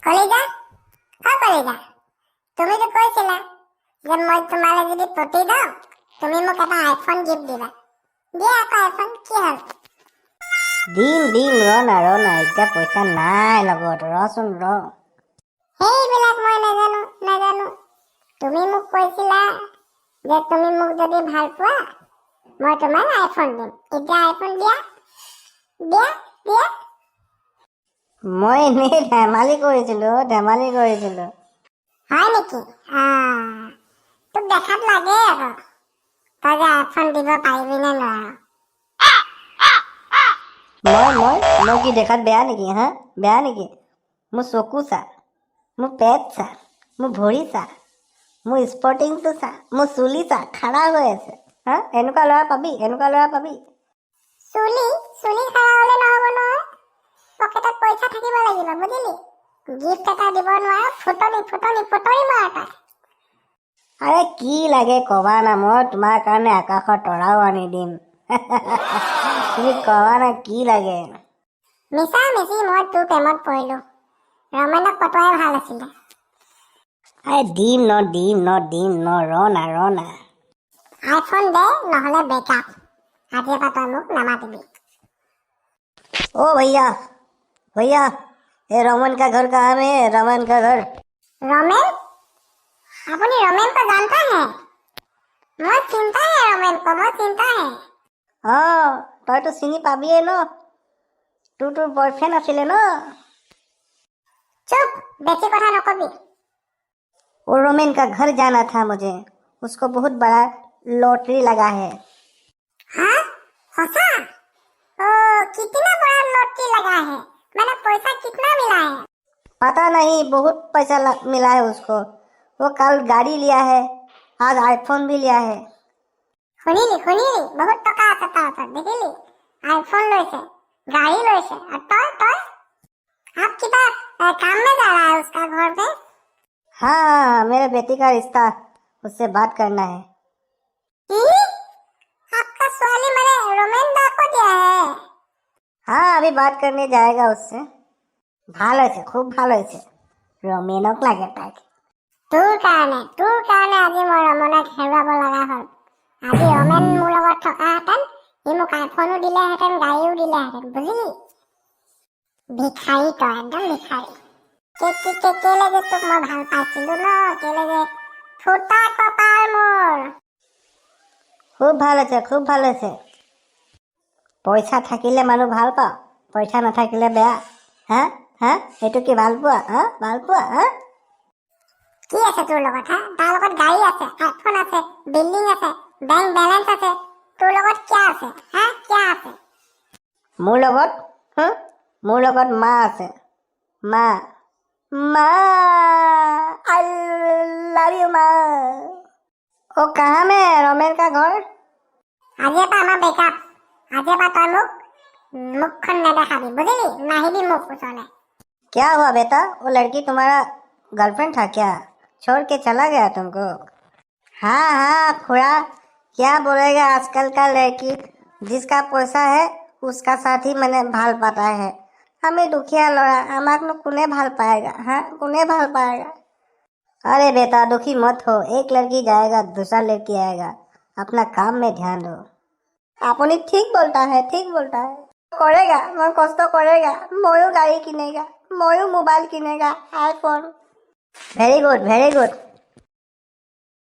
কলিজা কলিজা তুমি তো কৈছিলা যে মই তোমালে যদি পতি দাও তুমি মোক এটা আইফোন গিফ্ট দিবা। দিয়া আকৌ আইফোন কি হ'ল? দিম ৰ না এতিয়া পইচা নাই লগত, ৰচোন ৰ। সেইবিলাক মই নাজানো। তুমি মোক কৈছিলা যে তুমি মোক যদি ভাল পোৱা মই তোমাক আইফোন দিম। এতিয়া আইফোন দিয়া দিয়া দিয়া। মই এনেই ধেমালি কৰিছিলো হয় নেকি? তোক দেখাত লাগে আকৌ তই যে আইফোন দিব পাৰিবি নে নোৱাৰ। মই কি দেখাত বেয়া নেকি? বেয়া নেকি? মোৰ চকু চা, মোৰ পেট চা, মোৰ ভৰি চা, মোৰ স্পৰ্টিংটো চা, মোৰ চুলি চা, খাৰা হৈ আছে। এনেকুৱা ল'ৰা পাবি। চুলি খাৰা হলে নহ'ব নহয়, পকেটত পইচা থাকিব লাগিব, বুজিলি? গিফ্ট এটা দিব নোৱাৰ, ফুটনি মাৰ তই। আৰে কি লাগে কবা না, মই তোমাৰ কাৰণে আকাশৰ তৰাও আনি দিম। তুমি কবা না কি লাগে। মিছা মিছি মই তোৰ প্ৰেমত পৰিলো। ৰমেনক পটোৱাই ভাল আছিলে। আৰে দিম ন, ৰ না। আইফোন দে নহলে বেকআপ। আজিৰ পৰা তই মোক নামাতিবি। ओ भैया ये रमन का घर कहाँ में है? रमन का घर। रमेन? আপুনি रमेन को जानता है? মই চিন্তা है रमेन को, মই চিন্ता है। তইতো চিনি পাবিয়ে ন, তোৰ বয়ফ্ৰেণ্ড আছিলে ন। চুপ, বেছি কথা নকবি। वो रोमेन का घर जाना था मुझे, उसको बहुत बड़ा लॉटरी लगा है। हाँ सच्चा? कितना बड़ा लॉटरी लगा है? मैंने पैसा कितना मिला है? पता नहीं, बहुत पैसा मिला है उसको। वो कल गाड़ी लिया है, आज आईफोन भी लिया है। শুনিলি বহুত টকা আছে তাৰ ওচৰত, দেখিলি? আইফোন লৈছে, গাড়ী লৈছে, और तय आप कितना काम में जा रहा है उसका घर पे? हाँ, मेरे बेटी का रिश्ता, उससे बात करना है। आपका स्वाली मैंने रोमेन दा को दिया है? हाँ, अभी बात करने जाएगा उससे। ভাল হৈছে, খুব ভাল হৈছে। ৰমেনক লাগে তাইক। তোৰ কাৰণে আজি মই ৰমনক হেৰুৱাব লগা হ'ল। আজি ৰমেন মোৰ লগত থকাহেঁতেন সি মোক আইফোনো দিলেহেঁতেন, গাড়ীও দিলেহেঁতেন, বুজিলি? ভিখাৰী তই, একদম ভিখাৰী। কেলে যে তোক মই ভাল পাইছিলো ন, কেলে যে ফুটা কপাল মোৰ। খুব ভাল হৈছে। পইচা থাকিলে মানুহ ভাল পাওঁ, পইচা নাথাকিলে বেয়া। এইটো কি ভাল পোৱা? কি আছে তোৰ লগত? তাৰ লগত গাড়ী আছে, আইফোন আছে, বিল্ডিং আছে, বেংক বেলেঞ্চ আছে। তোৰ লগত কিয়া আছে? কিয়া আছে? মোৰ লগত মা আছে। মা आई लव यू माँ। ओ कहाँ में है रोमेन का घर? আজিৰ পৰা আমাৰ বেকআপ। আজিৰ পৰা তই মোক মুখখন নেদেখাবি, বুজিলি? নাহিবি মোক ওচৰলৈ। क्या हुआ बेटा, वो लड़की तुम्हारा गर्लफ्रेंड था क्या? छोड़ के चला गया तुमको? हाँ खुड़ा, क्या बोलेगा आजकल का लड़की, जिसका पैसा है उसका साथ ही मैंने ভাল पाता है। हमें दुखिया लड़ा, हमारे कोने ভাল पाएगा? कोने ভাল पाएगा? अरे बेटा दुखी मत हो, एक लड़की जाएगा दूसरा लड़की आएगा, अपना काम में ध्यान दो। আপুনি ঠিক बोलता है। কৰেগা, মই কষ্ট কৰেগা, ময়ো গাড়ী কিনেগা, ময়ো মোবাইল কিনেগা, আইফোন। Very good.